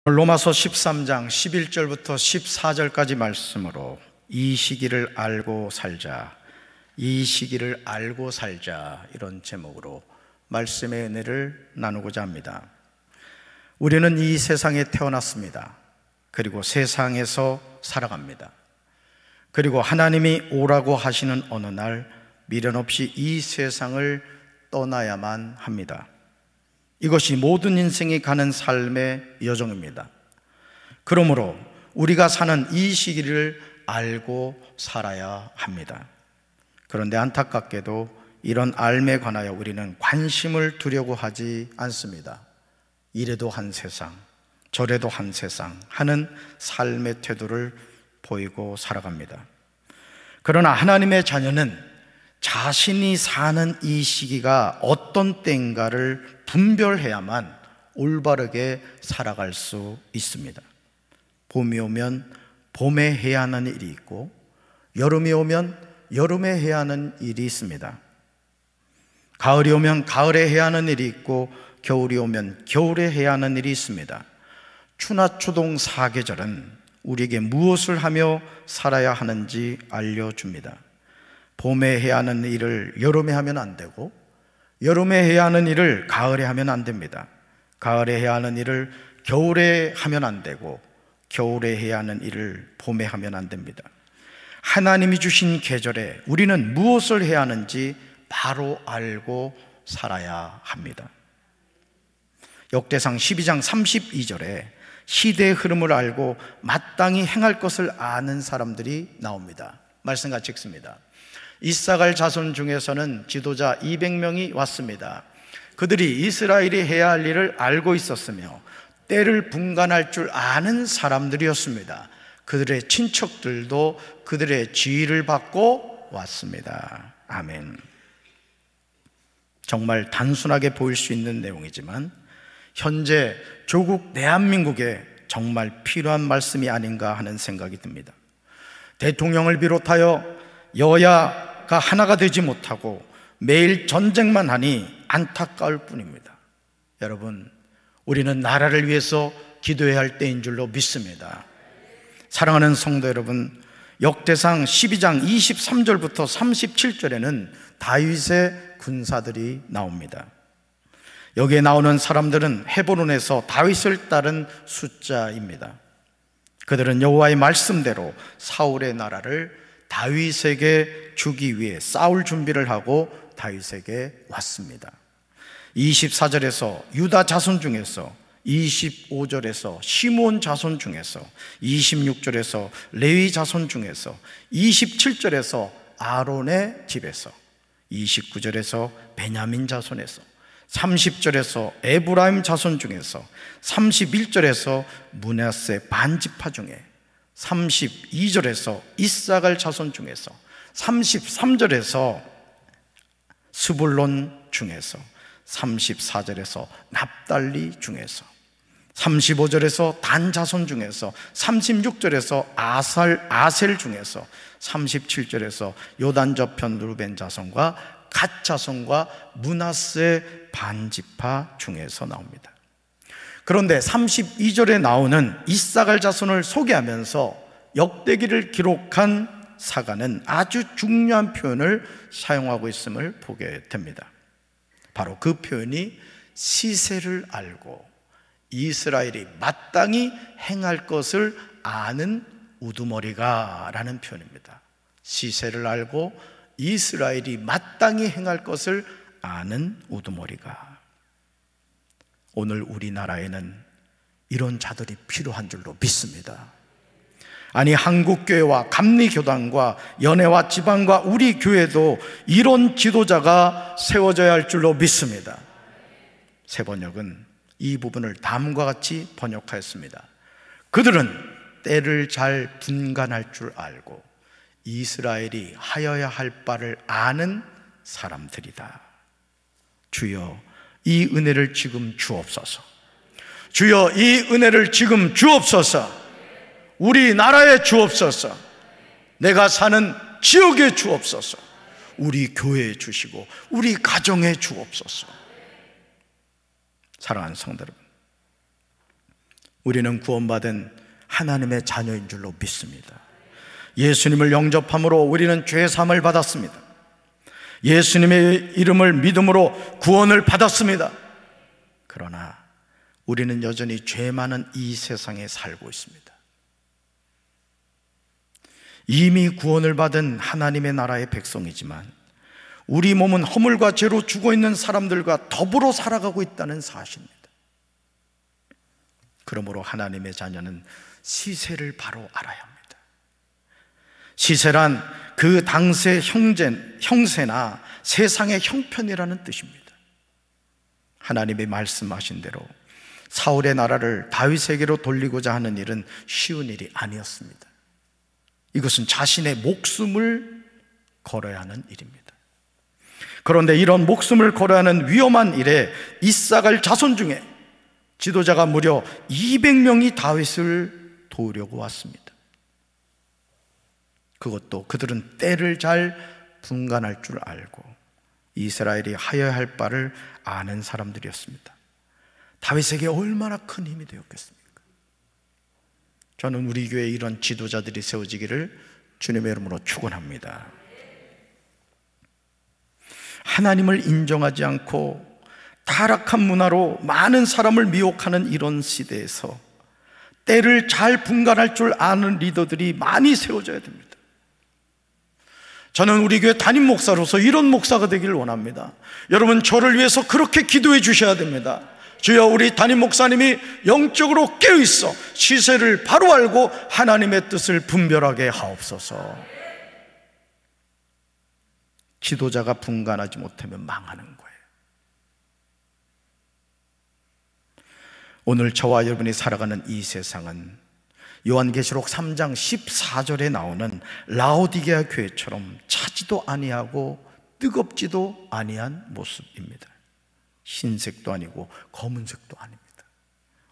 로마서 13장 11절부터 14절까지 말씀으로 이 시기를 알고 살자, 이 시기를 알고 살자, 이런 제목으로 말씀의 은혜를 나누고자 합니다. 우리는 이 세상에 태어났습니다. 그리고 세상에서 살아갑니다. 그리고 하나님이 오라고 하시는 어느 날 미련 없이 이 세상을 떠나야만 합니다. 이것이 모든 인생이 가는 삶의 여정입니다. 그러므로 우리가 사는 이 시기를 알고 살아야 합니다. 그런데 안타깝게도 이런 알매 관하여 우리는 관심을 두려고 하지 않습니다. 이래도 한 세상, 저래도 한 세상 하는 삶의 태도를 보이고 살아갑니다. 그러나 하나님의 자녀는 자신이 사는 이 시기가 어떤 때인가를 분별해야만 올바르게 살아갈 수 있습니다. 봄이 오면 봄에 해야 하는 일이 있고, 여름이 오면 여름에 해야 하는 일이 있습니다. 가을이 오면 가을에 해야 하는 일이 있고, 겨울이 오면 겨울에 해야 하는 일이 있습니다. 추나초동 사계절은 우리에게 무엇을 하며 살아야 하는지 알려줍니다. 봄에 해야 하는 일을 여름에 하면 안 되고, 여름에 해야 하는 일을 가을에 하면 안 됩니다. 가을에 해야 하는 일을 겨울에 하면 안 되고, 겨울에 해야 하는 일을 봄에 하면 안 됩니다. 하나님이 주신 계절에 우리는 무엇을 해야 하는지 바로 알고 살아야 합니다. 역대상 12장 32절에 시대의 흐름을 알고 마땅히 행할 것을 아는 사람들이 나옵니다. 말씀 같이 읽습니다. 이사갈 자손 중에서는 지도자 200명이 왔습니다. 그들이 이스라엘이 해야 할 일을 알고 있었으며 때를 분간할 줄 아는 사람들이었습니다. 그들의 친척들도 그들의 지휘를 받고 왔습니다. 아멘. 정말 단순하게 보일 수 있는 내용이지만 현재 조국 대한민국에 정말 필요한 말씀이 아닌가 하는 생각이 듭니다. 대통령을 비롯하여 여야가 하나가 되지 못하고 매일 전쟁만 하니 안타까울 뿐입니다. 여러분, 우리는 나라를 위해서 기도해야 할 때인 줄로 믿습니다. 사랑하는 성도 여러분, 역대상 12장 23절부터 37절에는 다윗의 군사들이 나옵니다. 여기에 나오는 사람들은 헤브론에서 다윗을 따른 숫자입니다. 그들은 여호와의 말씀대로 사울의 나라를 다윗에게 주기 위해 싸울 준비를 하고 다윗에게 왔습니다. 24절에서 유다 자손 중에서, 25절에서 시므온 자손 중에서, 26절에서 레위 자손 중에서, 27절에서 아론의 집에서, 29절에서 베냐민 자손에서, 30절에서 에브라임 자손 중에서, 31절에서 므낫세 반지파 중에, 32절에서 이사갈 자손 중에서, 33절에서 스불론 중에서, 34절에서 납달리 중에서, 35절에서 단 자손 중에서, 36절에서 아셀 중에서, 37절에서 요단 저편 루벤 자손과 갓 자손과 므낫세 반지파 중에서 나옵니다. 그런데 32절에 나오는 이사갈 자손을 소개하면서 역대기를 기록한 사가는 아주 중요한 표현을 사용하고 있음을 보게 됩니다. 바로 그 표현이 시세를 알고 이스라엘이 마땅히 행할 것을 아는 우두머리가 라는 표현입니다. 시세를 알고 이스라엘이 마땅히 행할 것을 아는 우두머리가. 오늘 우리나라에는 이런 자들이 필요한 줄로 믿습니다. 아니, 한국교회와 감리교단과 연회와 지방과 우리 교회도 이런 지도자가 세워져야 할 줄로 믿습니다. 새 번역은 이 부분을 다음과 같이 번역하였습니다. 그들은 때를 잘 분간할 줄 알고 이스라엘이 하여야 할 바를 아는 사람들이다. 주여, 이 은혜를 지금 주옵소서. 주여, 이 은혜를 지금 주옵소서. 우리나라에 주옵소서. 내가 사는 지역에 주옵소서. 우리 교회에 주시고 우리 가정에 주옵소서. 사랑하는 성도 여러분, 우리는 구원받은 하나님의 자녀인 줄로 믿습니다. 예수님을 영접함으로 우리는 죄사함을 받았습니다. 예수님의 이름을 믿음으로 구원을 받았습니다. 그러나 우리는 여전히 죄 많은 이 세상에 살고 있습니다. 이미 구원을 받은 하나님의 나라의 백성이지만 우리 몸은 허물과 죄로 죽어있는 사람들과 더불어 살아가고 있다는 사실입니다. 그러므로 하나님의 자녀는 시세를 바로 알아야 합니다. 시세란 그 당시의 형세나 세상의 형편이라는 뜻입니다. 하나님이 말씀하신 대로 사울의 나라를 다윗에게로 돌리고자 하는 일은 쉬운 일이 아니었습니다. 이것은 자신의 목숨을 걸어야 하는 일입니다. 그런데 이런 목숨을 걸어야 하는 위험한 일에 이사갈 자손 중에 지도자가 무려 200명이 다윗을 도우려고 왔습니다. 그것도 그들은 때를 잘 분간할 줄 알고 이스라엘이 하여야 할 바를 아는 사람들이었습니다. 다윗에게 얼마나 큰 힘이 되었겠습니까? 저는 우리 교회에 이런 지도자들이 세워지기를 주님의 이름으로 축원합니다. 하나님을 인정하지 않고 타락한 문화로 많은 사람을 미혹하는 이런 시대에서 때를 잘 분간할 줄 아는 리더들이 많이 세워져야 됩니다. 저는 우리 교회 담임 목사로서 이런 목사가 되기를 원합니다. 여러분, 저를 위해서 그렇게 기도해 주셔야 됩니다. 주여, 우리 담임 목사님이 영적으로 깨어있어 시세를 바로 알고 하나님의 뜻을 분별하게 하옵소서. 지도자가 분간하지 못하면 망하는 거예요. 오늘 저와 여러분이 살아가는 이 세상은 요한계시록 3장 14절에 나오는 라오디게아 교회처럼 차지도 아니하고 뜨겁지도 아니한 모습입니다. 흰색도 아니고 검은색도 아닙니다.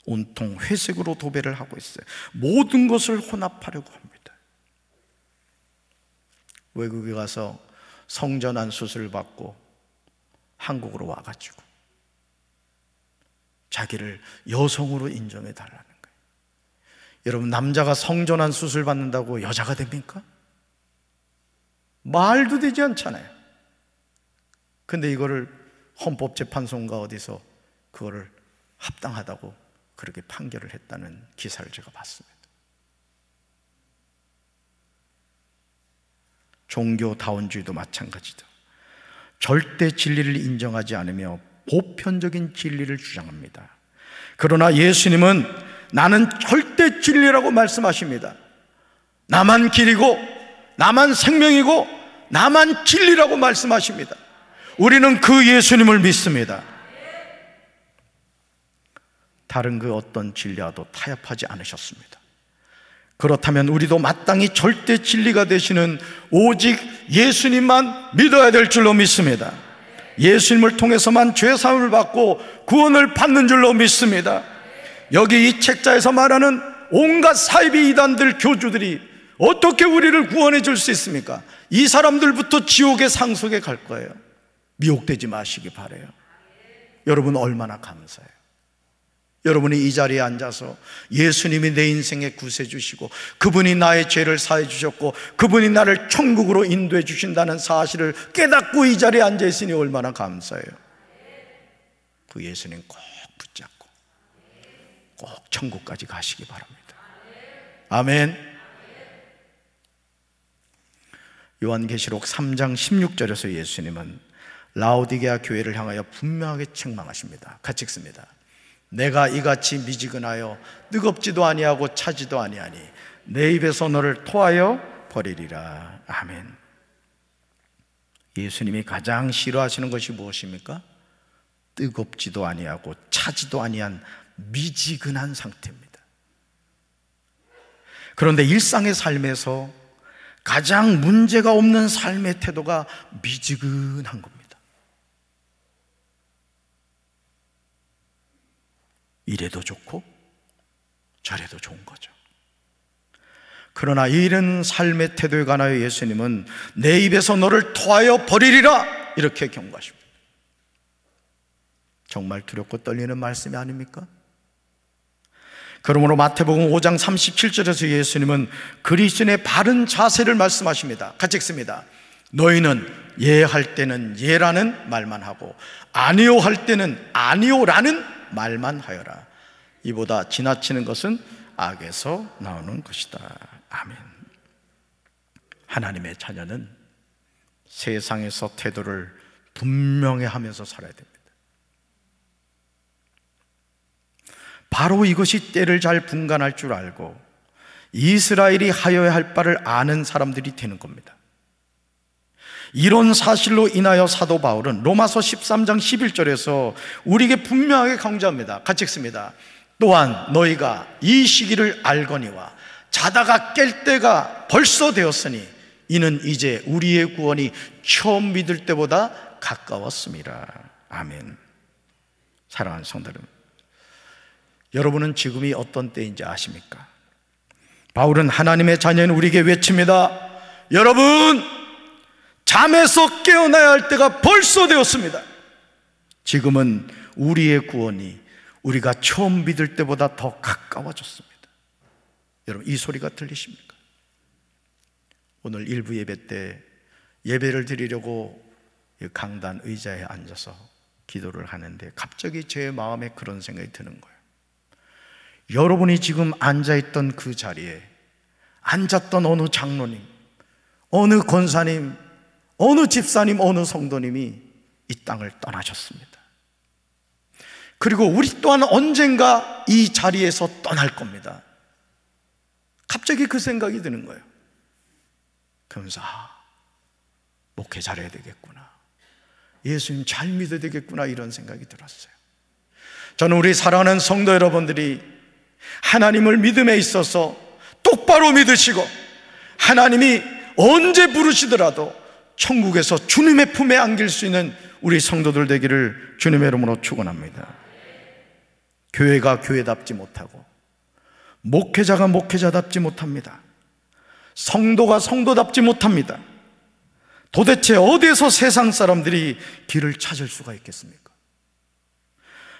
온통 회색으로 도배를 하고 있어요. 모든 것을 혼합하려고 합니다. 외국에 가서 성전환 수술을 받고 한국으로 와가지고 자기를 여성으로 인정해 달라는 거예요. 여러분, 남자가 성전환 수술 받는다고 여자가 됩니까? 말도 되지 않잖아요. 근데 이거를 헌법재판소인가 어디서 그거를 합당하다고 그렇게 판결을 했다는 기사를 제가 봤습니다. 종교다원주의도 마찬가지죠. 절대 진리를 인정하지 않으며 보편적인 진리를 주장합니다. 그러나 예수님은 나는 절대 진리라고 말씀하십니다. 나만 길이고 나만 생명이고 나만 진리라고 말씀하십니다. 우리는 그 예수님을 믿습니다. 다른 그 어떤 진리와도 타협하지 않으셨습니다. 그렇다면 우리도 마땅히 절대 진리가 되시는 오직 예수님만 믿어야 될 줄로 믿습니다. 예수님을 통해서만 죄사함을 받고 구원을 받는 줄로 믿습니다. 여기 이 책자에서 말하는 온갖 사이비 이단들 교주들이 어떻게 우리를 구원해 줄 수 있습니까? 이 사람들부터 지옥의 상속에 갈 거예요. 미혹되지 마시기 바라요. 여러분, 얼마나 감사해요. 여러분이 이 자리에 앉아서 예수님이 내 인생에 구세 주시고 그분이 나의 죄를 사해 주셨고 그분이 나를 천국으로 인도해 주신다는 사실을 깨닫고 이 자리에 앉아 있으니 얼마나 감사해요. 그 예수님 꼭 붙잡고 꼭 천국까지 가시기 바랍니다. 아멘. 요한계시록 3장 16절에서 예수님은 라오디게아 교회를 향하여 분명하게 책망하십니다. 같이 읽습니다. 내가 이같이 미지근하여 뜨겁지도 아니하고 차지도 아니하니 내 입에서 너를 토하여 버리리라. 아멘. 예수님이 가장 싫어하시는 것이 무엇입니까? 뜨겁지도 아니하고 차지도 아니한 미지근한 상태입니다. 그런데 일상의 삶에서 가장 문제가 없는 삶의 태도가 미지근한 겁니다. 이래도 좋고 저래도 좋은 거죠. 그러나 이런 삶의 태도에 관하여 예수님은 내 입에서 너를 토하여 버리리라 이렇게 경고하십니다. 정말 두렵고 떨리는 말씀이 아닙니까? 그러므로 마태복음 5장 37절에서 예수님은 그리스도인의 바른 자세를 말씀하십니다. 같이 읽습니다. 너희는 예 할 때는 예라는 말만 하고 아니요 할 때는 아니요라는 말만 하여라. 이보다 지나치는 것은 악에서 나오는 것이다. 아멘. 하나님의 자녀는 세상에서 태도를 분명히 하면서 살아야 됩니다. 바로 이것이 때를 잘 분간할 줄 알고 이스라엘이 하여야 할 바를 아는 사람들이 되는 겁니다. 이런 사실로 인하여 사도 바울은 로마서 13장 11절에서 우리에게 분명하게 강조합니다. 같이 읽습니다. 또한 너희가 이 시기를 알거니와 자다가 깰 때가 벌써 되었으니 이는 이제 우리의 구원이 처음 믿을 때보다 가까웠습니다. 아멘. 사랑하는 성도 여러분, 여러분은 지금이 어떤 때인지 아십니까? 바울은 하나님의 자녀인 우리에게 외칩니다. 여러분, 잠에서 깨어나야 할 때가 벌써 되었습니다. 지금은 우리의 구원이 우리가 처음 믿을 때보다 더 가까워졌습니다. 여러분, 이 소리가 들리십니까? 오늘 일부 예배 때 예배를 드리려고 강단 의자에 앉아서 기도를 하는데 갑자기 제 마음에 그런 생각이 드는 거예요. 여러분이 지금 앉아있던 그 자리에 앉았던 어느 장로님, 어느 권사님, 어느 집사님, 어느 성도님이 이 땅을 떠나셨습니다. 그리고 우리 또한 언젠가 이 자리에서 떠날 겁니다. 갑자기 그 생각이 드는 거예요. 그러면서 목회 잘해야 되겠구나, 예수님 잘 믿어야 되겠구나, 이런 생각이 들었어요. 저는 우리 사랑하는 성도 여러분들이 하나님을 믿음에 있어서 똑바로 믿으시고 하나님이 언제 부르시더라도 천국에서 주님의 품에 안길 수 있는 우리 성도들 되기를 주님의 이름으로 축원합니다. 교회가 교회답지 못하고 목회자가 목회자답지 못합니다. 성도가 성도답지 못합니다. 도대체 어디에서 세상 사람들이 길을 찾을 수가 있겠습니까?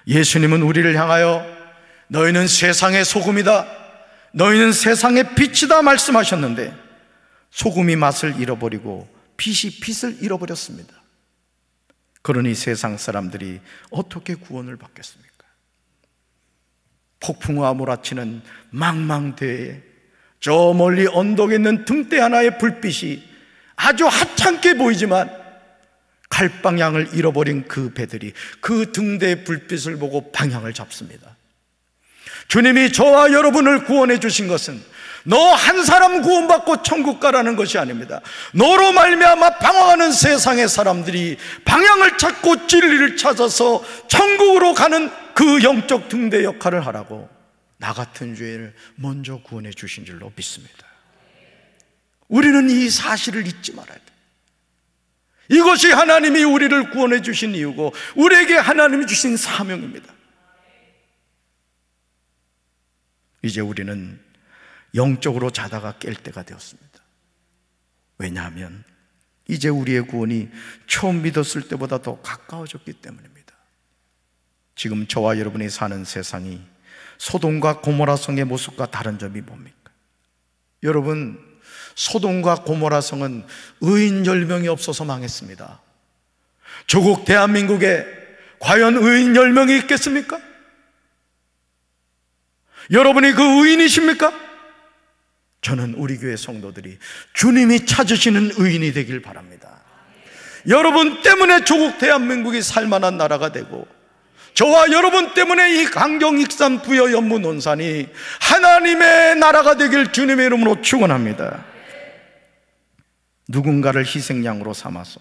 예수님은 우리를 향하여 너희는 세상의 소금이다, 너희는 세상의 빛이다 말씀하셨는데 소금이 맛을 잃어버리고 빛이 빛을 잃어버렸습니다. 그러니 세상 사람들이 어떻게 구원을 받겠습니까? 폭풍우가 몰아치는 망망대해에 저 멀리 언덕에 있는 등대 하나의 불빛이 아주 하찮게 보이지만 갈 방향을 잃어버린 그 배들이 그 등대의 불빛을 보고 방향을 잡습니다. 주님이 저와 여러분을 구원해 주신 것은 너 한 사람 구원받고 천국 가라는 것이 아닙니다. 너로 말미암아 방황하는 세상의 사람들이 방향을 찾고 진리를 찾아서 천국으로 가는 그 영적 등대 역할을 하라고 나 같은 죄인을 먼저 구원해 주신 줄로 믿습니다. 우리는 이 사실을 잊지 말아야 돼요. 이것이 하나님이 우리를 구원해 주신 이유고 우리에게 하나님이 주신 사명입니다. 이제 우리는 영적으로 자다가 깰 때가 되었습니다. 왜냐하면 이제 우리의 구원이 처음 믿었을 때보다 더 가까워졌기 때문입니다. 지금 저와 여러분이 사는 세상이 소돔과 고모라 성의 모습과 다른 점이 뭡니까? 여러분, 소돔과 고모라 성은 의인 10명이 없어서 망했습니다. 조국 대한민국에 과연 의인 10명이 있겠습니까? 여러분이 그 의인이십니까? 저는 우리 교회 성도들이 주님이 찾으시는 의인이 되길 바랍니다. 여러분 때문에 조국 대한민국이 살만한 나라가 되고 저와 여러분 때문에 이 강경, 익산, 부여, 연무, 논산이 하나님의 나라가 되길 주님의 이름으로 축원합니다. 누군가를 희생양으로 삼아서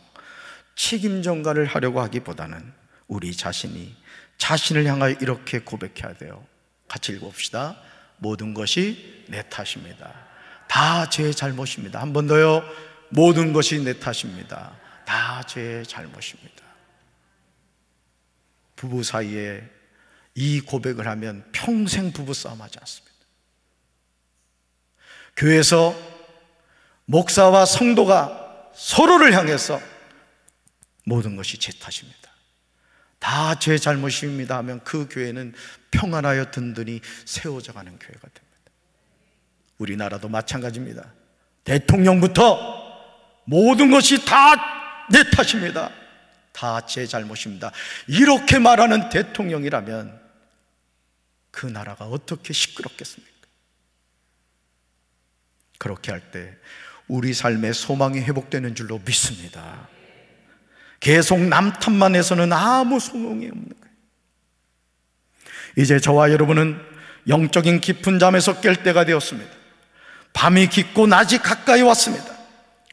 책임 전가를 하려고 하기보다는 우리 자신이 자신을 향하여 이렇게 고백해야 돼요. 같이 읽어봅시다. 모든 것이 내 탓입니다. 다 제 잘못입니다. 한 번 더요. 모든 것이 내 탓입니다. 다 제 잘못입니다. 부부 사이에 이 고백을 하면 평생 부부싸움 하지 않습니다. 교회에서 목사와 성도가 서로를 향해서 모든 것이 제 탓입니다, 다 제 잘못입니다 하면 그 교회는 평안하여 든든히 세워져 가는 교회가 됩니다. 우리나라도 마찬가지입니다. 대통령부터 모든 것이 다 내 탓입니다, 다 제 잘못입니다, 이렇게 말하는 대통령이라면 그 나라가 어떻게 시끄럽겠습니까? 그렇게 할 때 우리 삶의 소망이 회복되는 줄로 믿습니다. 계속 남 탓만 해서는 아무 소용이 없는 거예요. 이제 저와 여러분은 영적인 깊은 잠에서 깰 때가 되었습니다. 밤이 깊고 낮이 가까이 왔습니다.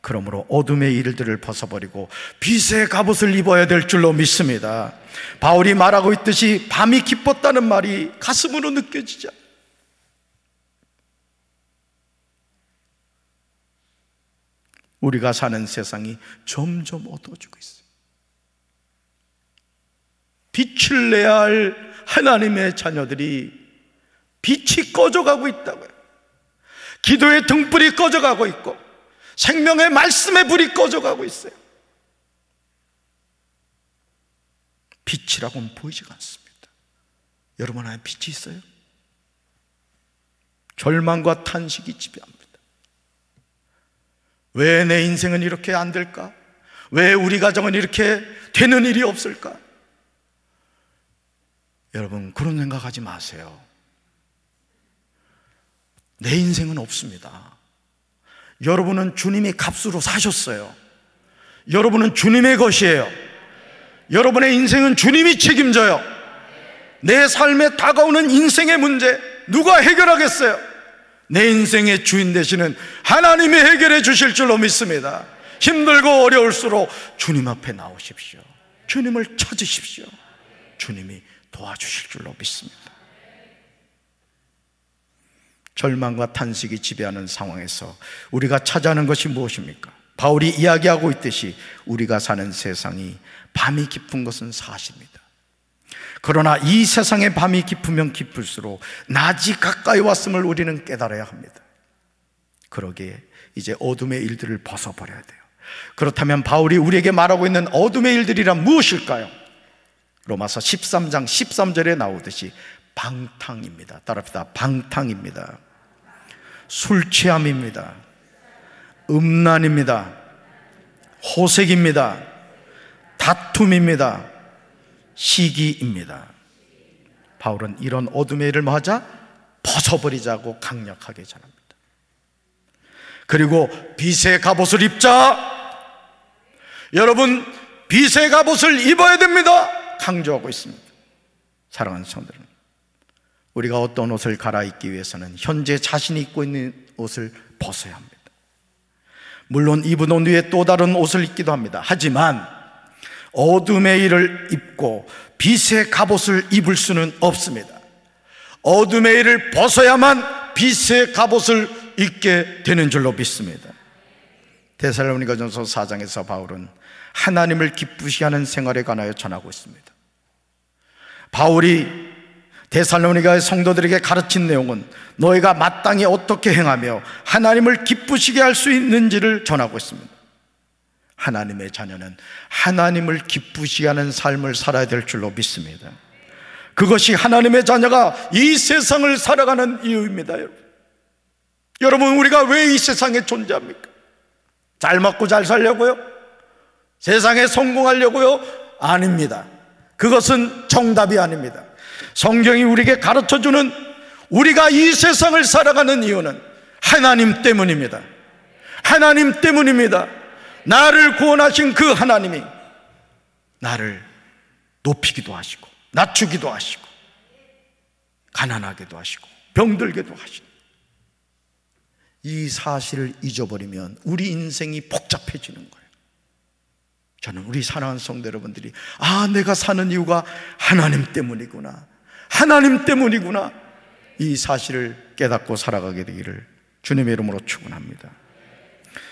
그러므로 어둠의 일들을 벗어버리고 빛의 갑옷을 입어야 될 줄로 믿습니다. 바울이 말하고 있듯이 밤이 깊었다는 말이 가슴으로 느껴지죠. 우리가 사는 세상이 점점 어두워지고 있어요. 빛을 내야 할 하나님의 자녀들이 빛이 꺼져가고 있다고요. 기도의 등불이 꺼져가고 있고 생명의 말씀의 불이 꺼져가고 있어요. 빛이라고는 보이지가 않습니다. 여러분 안에 빛이 있어요? 절망과 탄식이 지배합니다. 왜 내 인생은 이렇게 안 될까? 왜 우리 가정은 이렇게 되는 일이 없을까? 여러분 그런 생각하지 마세요. 내 인생은 없습니다. 여러분은 주님이 값으로 사셨어요. 여러분은 주님의 것이에요. 여러분의 인생은 주님이 책임져요. 내 삶에 다가오는 인생의 문제 누가 해결하겠어요? 내 인생의 주인 되시는 하나님이 해결해 주실 줄로 믿습니다. 힘들고 어려울수록 주님 앞에 나오십시오. 주님을 찾으십시오. 주님이 도와주실 줄로 믿습니다. 절망과 탄식이 지배하는 상황에서 우리가 찾아야 하는 것이 무엇입니까? 바울이 이야기하고 있듯이 우리가 사는 세상이 밤이 깊은 것은 사실입니다. 그러나 이 세상의 밤이 깊으면 깊을수록 낮이 가까이 왔음을 우리는 깨달아야 합니다. 그러기에 이제 어둠의 일들을 벗어버려야 돼요. 그렇다면 바울이 우리에게 말하고 있는 어둠의 일들이란 무엇일까요? 로마서 13장 13절에 나오듯이 방탕입니다. 따라합시다. 방탕입니다. 술 취함입니다. 음란입니다. 호색입니다. 다툼입니다. 시기입니다. 바울은 이런 어둠의 일을 뭐하자? 벗어버리자고 강력하게 전합니다. 그리고 빛의 갑옷을 입자. 여러분 빛의 갑옷을 입어야 됩니다. 강조하고 있습니다. 사랑하는 성도들, 우리가 어떤 옷을 갈아입기 위해서는 현재 자신이 입고 있는 옷을 벗어야 합니다. 물론 입은 옷 위에 또 다른 옷을 입기도 합니다. 하지만 어둠의 일을 입고 빛의 갑옷을 입을 수는 없습니다. 어둠의 일을 벗어야만 빛의 갑옷을 입게 되는 줄로 믿습니다. 데살로니가전서 4장에서 바울은 하나님을 기쁘시게 하는 생활에 관하여 전하고 있습니다. 바울이 데살로니가의 성도들에게 가르친 내용은 너희가 마땅히 어떻게 행하며 하나님을 기쁘시게 할 수 있는지를 전하고 있습니다. 하나님의 자녀는 하나님을 기쁘시게 하는 삶을 살아야 될 줄로 믿습니다. 그것이 하나님의 자녀가 이 세상을 살아가는 이유입니다. 여러분 우리가 왜 이 세상에 존재합니까? 잘 먹고 잘 살려고요? 세상에 성공하려고요? 아닙니다. 그것은 정답이 아닙니다. 성경이 우리에게 가르쳐주는 우리가 이 세상을 살아가는 이유는 하나님 때문입니다. 하나님 때문입니다. 나를 구원하신 그 하나님이 나를 높이기도 하시고 낮추기도 하시고 가난하게도 하시고 병들게도 하시고, 이 사실을 잊어버리면 우리 인생이 복잡해지는 거예요. 저는 우리 사랑하는 성도 여러분들이 내가 사는 이유가 하나님 때문이구나, 하나님 때문이구나, 이 사실을 깨닫고 살아가게 되기를 주님의 이름으로 축원합니다.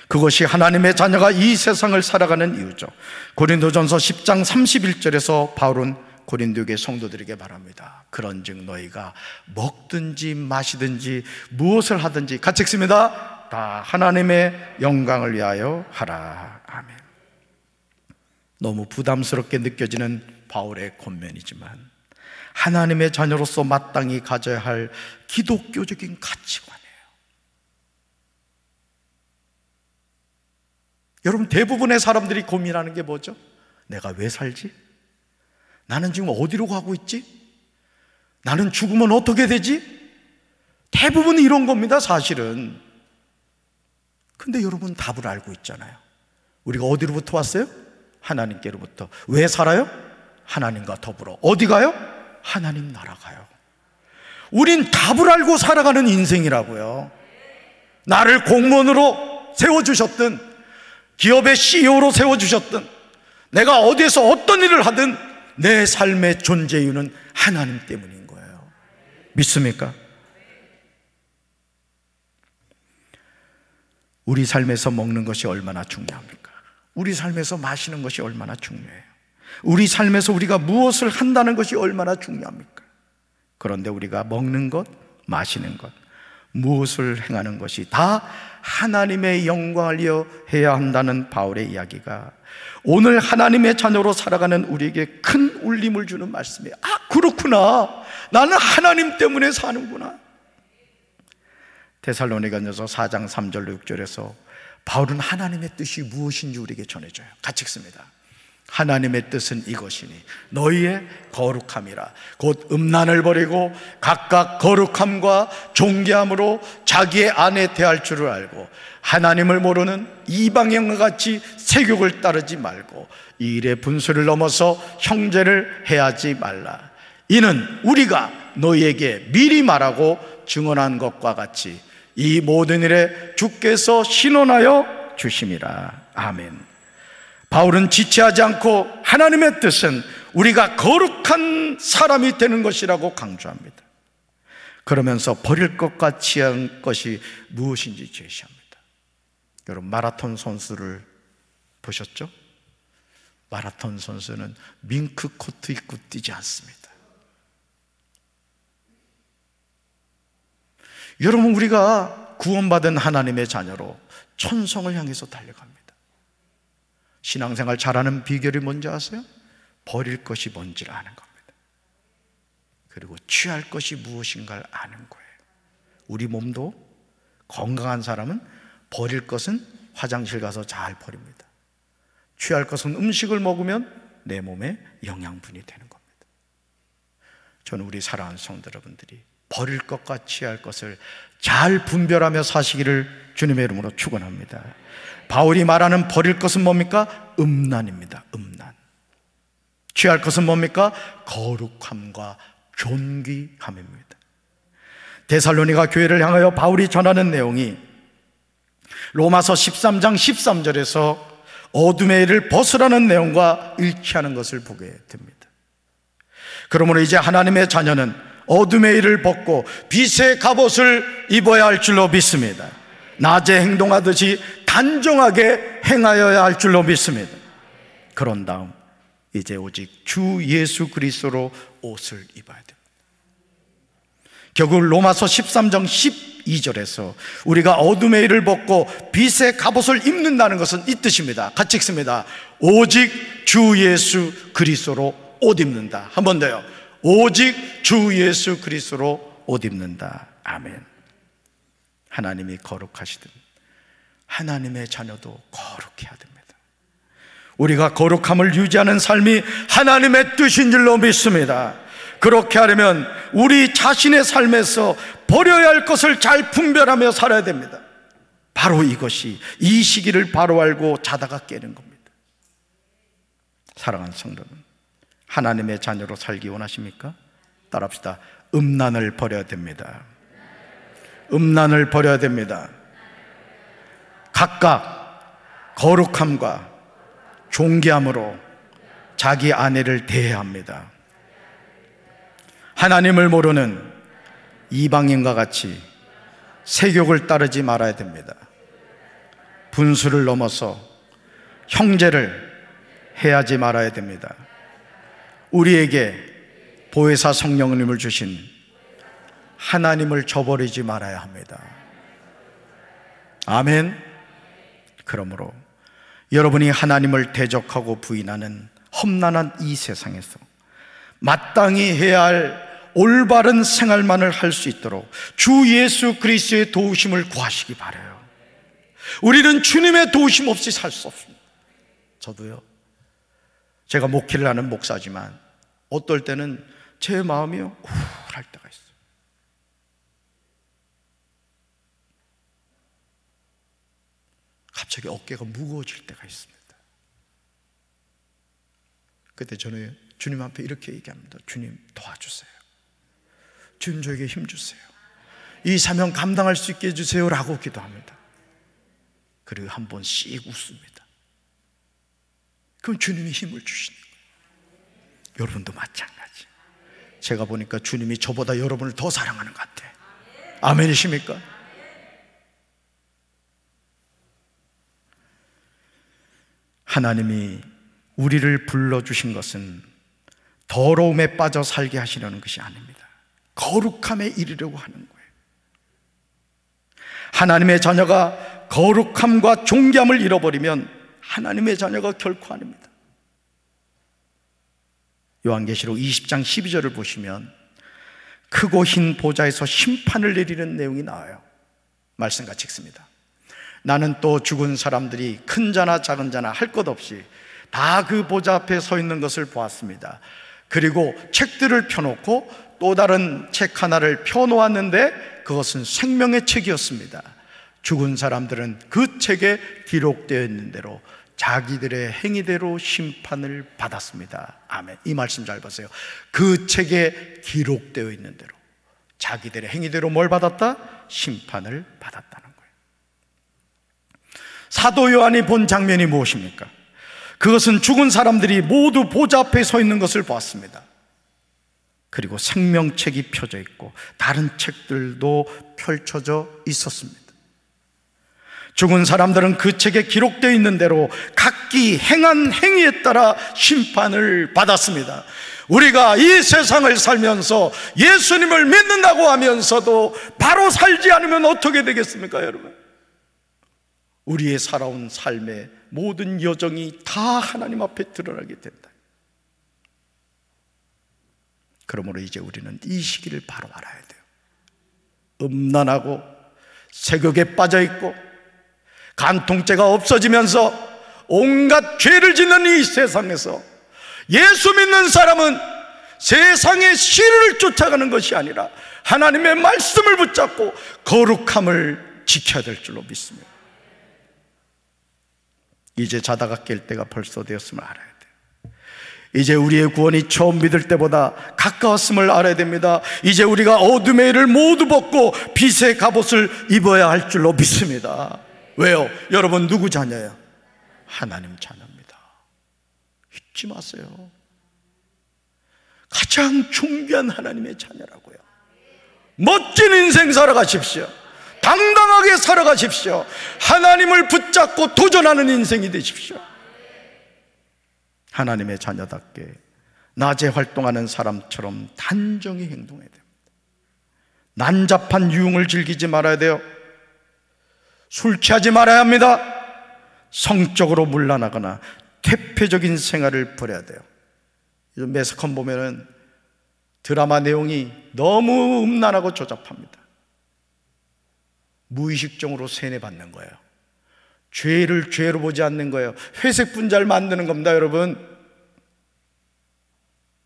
그것이 하나님의 자녀가 이 세상을 살아가는 이유죠. 고린도전서 10장 31절에서 바울은 고린도교의 성도들에게 말합니다. 그런즉 너희가 먹든지 마시든지 무엇을 하든지, 같이 읽습니다. 다 하나님의 영광을 위하여 하라. 아멘. 너무 부담스럽게 느껴지는 바울의 권면이지만 하나님의 자녀로서 마땅히 가져야 할 기독교적인 가치관이에요. 여러분, 대부분의 사람들이 고민하는 게 뭐죠? 내가 왜 살지? 나는 지금 어디로 가고 있지? 나는 죽으면 어떻게 되지? 대부분이 이런 겁니다, 사실은. 근데 여러분, 답을 알고 있잖아요. 우리가 어디로부터 왔어요? 하나님께로부터. 왜 살아요? 하나님과 더불어. 어디 가요? 하나님 나라 가요. 우린 답을 알고 살아가는 인생이라고요. 나를 공무원으로 세워주셨든, 기업의 CEO로 세워주셨든, 내가 어디에서 어떤 일을 하든 내 삶의 존재 이유는 하나님 때문인 거예요. 믿습니까? 우리 삶에서 먹는 것이 얼마나 중요합니까? 우리 삶에서 마시는 것이 얼마나 중요해요? 우리 삶에서 우리가 무엇을 한다는 것이 얼마나 중요합니까? 그런데 우리가 먹는 것, 마시는 것, 무엇을 행하는 것이 다 하나님의 영광을 위하여 해야 한다는 바울의 이야기가 오늘 하나님의 자녀로 살아가는 우리에게 큰 울림을 주는 말씀이에요. 아, 그렇구나. 나는 하나님 때문에 사는구나. 데살로니가전서 4장 3절로 6절에서 바울은 하나님의 뜻이 무엇인지 우리에게 전해줘요. 같이 읽습니다. 하나님의 뜻은 이것이니 너희의 거룩함이라. 곧 음란을 버리고 각각 거룩함과 존귀함으로 자기의 아내 대할 줄을 알고 하나님을 모르는 이방인과 같이 세욕을 따르지 말고 이 일의 분수를 넘어서 형제를 해하지 말라. 이는 우리가 너희에게 미리 말하고 증언한 것과 같이 이 모든 일에 주께서 신원하여 주심이라. 아멘. 바울은 지체하지 않고 하나님의 뜻은 우리가 거룩한 사람이 되는 것이라고 강조합니다. 그러면서 버릴 것 같지 않은 것이 무엇인지 제시합니다. 여러분, 마라톤 선수를 보셨죠? 마라톤 선수는 밍크 코트 입고 뛰지 않습니다. 여러분, 우리가 구원받은 하나님의 자녀로 천성을 향해서 달려갑니다. 신앙생활 잘하는 비결이 뭔지 아세요? 버릴 것이 뭔지를 아는 겁니다. 그리고 취할 것이 무엇인가를 아는 거예요. 우리 몸도 건강한 사람은 버릴 것은 화장실 가서 잘 버립니다. 취할 것은 음식을 먹으면 내 몸에 영양분이 되는 겁니다. 저는 우리 사랑하는 성도 여러분들이 버릴 것과 취할 것을 잘 분별하며 사시기를 주님의 이름으로 축원합니다. 바울이 말하는 버릴 것은 뭡니까? 음란입니다. 음란. 취할 것은 뭡니까? 거룩함과 존귀함입니다. 데살로니가 교회를 향하여 바울이 전하는 내용이 로마서 13장 13절에서 어둠의 일을 벗으라는 내용과 일치하는 것을 보게 됩니다. 그러므로 이제 하나님의 자녀는 어둠의 일을 벗고 빛의 갑옷을 입어야 할 줄로 믿습니다. 낮에 행동하듯이 단정하게 행하여야 할 줄로 믿습니다. 그런 다음 이제 오직 주 예수 그리스도로 옷을 입어야 됩니다. 결국 로마서 13장 12절에서 우리가 어둠의 일을 벗고 빛의 갑옷을 입는다는 것은 이 뜻입니다. 같이 읽습니다. 오직 주 예수 그리스도로 옷 입는다. 한 번 더요. 오직 주 예수 그리스도로 옷 입는다. 아멘. 하나님이 거룩하시든 하나님의 자녀도 거룩해야 됩니다. 우리가 거룩함을 유지하는 삶이 하나님의 뜻인 줄로 믿습니다. 그렇게 하려면 우리 자신의 삶에서 버려야 할 것을 잘 분별하며 살아야 됩니다. 바로 이것이 이 시기를 바로 알고 자다가 깨는 겁니다. 사랑하는 성도는 하나님의 자녀로 살기 원하십니까? 따라합시다. 음란을 버려야 됩니다. 음란을 버려야 됩니다. 각각 거룩함과 존귀함으로 자기 아내를 대해야 합니다. 하나님을 모르는 이방인과 같이 세욕을 따르지 말아야 됩니다. 분수를 넘어서 형제를 해하지 말아야 됩니다. 우리에게 보혜사 성령님을 주신 하나님을 저버리지 말아야 합니다. 아멘. 그러므로 여러분이 하나님을 대적하고 부인하는 험난한 이 세상에서 마땅히 해야 할 올바른 생활만을 할 수 있도록 주 예수 그리스도의 도우심을 구하시기 바라요. 우리는 주님의 도우심 없이 살 수 없습니다. 저도요, 제가 목회를 하는 목사지만 어떨 때는 제 마음이요 우울할 때가 있어요. 갑자기 어깨가 무거워질 때가 있습니다. 그때 저는 주님 앞에 이렇게 얘기합니다. 주님 도와주세요. 주님 저에게 힘 주세요. 이 사명 감당할 수 있게 해주세요 라고 기도합니다. 그리고 한 번 씩 웃습니다. 그럼 주님이 힘을 주시는 거예요. 여러분도 마찬가지. 제가 보니까 주님이 저보다 여러분을 더 사랑하는 것 같아요. 아멘이십니까? 하나님이 우리를 불러주신 것은 더러움에 빠져 살게 하시려는 것이 아닙니다. 거룩함에 이르려고 하는 거예요. 하나님의 자녀가 거룩함과 존귀함을 잃어버리면 하나님의 자녀가 결코 아닙니다. 요한계시록 20장 12절을 보시면 크고 흰 보좌에서 심판을 내리는 내용이 나와요. 말씀 같이 읽습니다. 나는 또 죽은 사람들이 큰 자나 작은 자나 할 것 없이 다 그 보좌 앞에 서 있는 것을 보았습니다. 그리고 책들을 펴놓고 또 다른 책 하나를 펴놓았는데 그것은 생명의 책이었습니다. 죽은 사람들은 그 책에 기록되어 있는 대로 자기들의 행위대로 심판을 받았습니다. 아멘. 이 말씀 잘 보세요. 그 책에 기록되어 있는 대로 자기들의 행위대로 뭘 받았다? 심판을 받았다는 거예요. 사도 요한이 본 장면이 무엇입니까? 그것은 죽은 사람들이 모두 보좌 앞에 서 있는 것을 보았습니다. 그리고 생명책이 펴져 있고 다른 책들도 펼쳐져 있었습니다. 죽은 사람들은 그 책에 기록되어 있는 대로 각기 행한 행위에 따라 심판을 받았습니다. 우리가 이 세상을 살면서 예수님을 믿는다고 하면서도 바로 살지 않으면 어떻게 되겠습니까, 여러분? 우리의 살아온 삶의 모든 여정이 다 하나님 앞에 드러나게 된다. 그러므로 이제 우리는 이 시기를 바로 알아야 돼요. 음란하고 세극에 빠져있고 간통죄가 없어지면서 온갖 죄를 짓는 이 세상에서 예수 믿는 사람은 세상의 시를 쫓아가는 것이 아니라 하나님의 말씀을 붙잡고 거룩함을 지켜야 될 줄로 믿습니다. 이제 자다가 깰 때가 벌써 되었음을 알아야 돼요. 이제 우리의 구원이 처음 믿을 때보다 가까웠음을 알아야 됩니다. 이제 우리가 어둠의 일을 모두 벗고 빛의 갑옷을 입어야 할 줄로 믿습니다. 왜요? 여러분 누구 자녀예요? 하나님 자녀입니다. 잊지 마세요. 가장 존귀한 하나님의 자녀라고요. 멋진 인생 살아가십시오. 당당하게 살아가십시오. 하나님을 붙잡고 도전하는 인생이 되십시오. 하나님의 자녀답게 낮에 활동하는 사람처럼 단정히 행동해야 됩니다. 난잡한 유흥을 즐기지 말아야 돼요. 술 취하지 말아야 합니다. 성적으로 물러나거나 퇴폐적인 생활을 버려야 돼요. 요즘 매스컴 보면은 드라마 내용이 너무 음란하고 조잡합니다. 무의식적으로 세뇌받는 거예요. 죄를 죄로 보지 않는 거예요. 회색 분자를 만드는 겁니다, 여러분.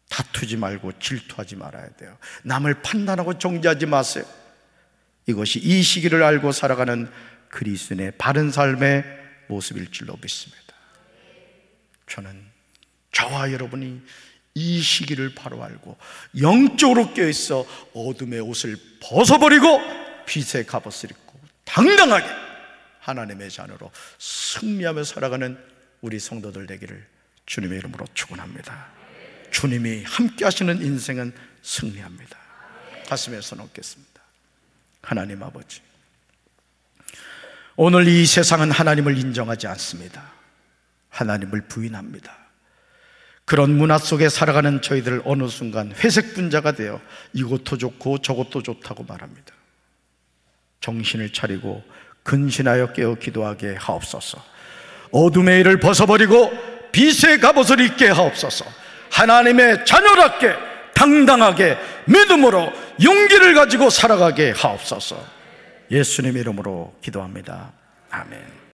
다투지 말고 질투하지 말아야 돼요. 남을 판단하고 정죄하지 마세요. 이것이 이 시기를 알고 살아가는 그리스도인의 바른 삶의 모습일 줄로 믿습니다. 저는 저와 여러분이 이 시기를 바로 알고 영적으로 깨어있어 어둠의 옷을 벗어버리고 빛의 갑옷을 입고 당당하게 하나님의 자녀로 승리하며 살아가는 우리 성도들 되기를 주님의 이름으로 축원합니다. 주님이 함께 하시는 인생은 승리합니다. 가슴에 손 얹겠습니다. 하나님 아버지, 오늘 이 세상은 하나님을 인정하지 않습니다. 하나님을 부인합니다. 그런 문화 속에 살아가는 저희들 어느 순간 회색 분자가 되어 이것도 좋고 저것도 좋다고 말합니다. 정신을 차리고 근신하여 깨어 기도하게 하옵소서. 어둠의 일을 벗어버리고 빛의 갑옷을 입게 하옵소서. 하나님의 자녀답게 당당하게 믿음으로 용기를 가지고 살아가게 하옵소서. 예수님 이름으로 기도합니다. 아멘.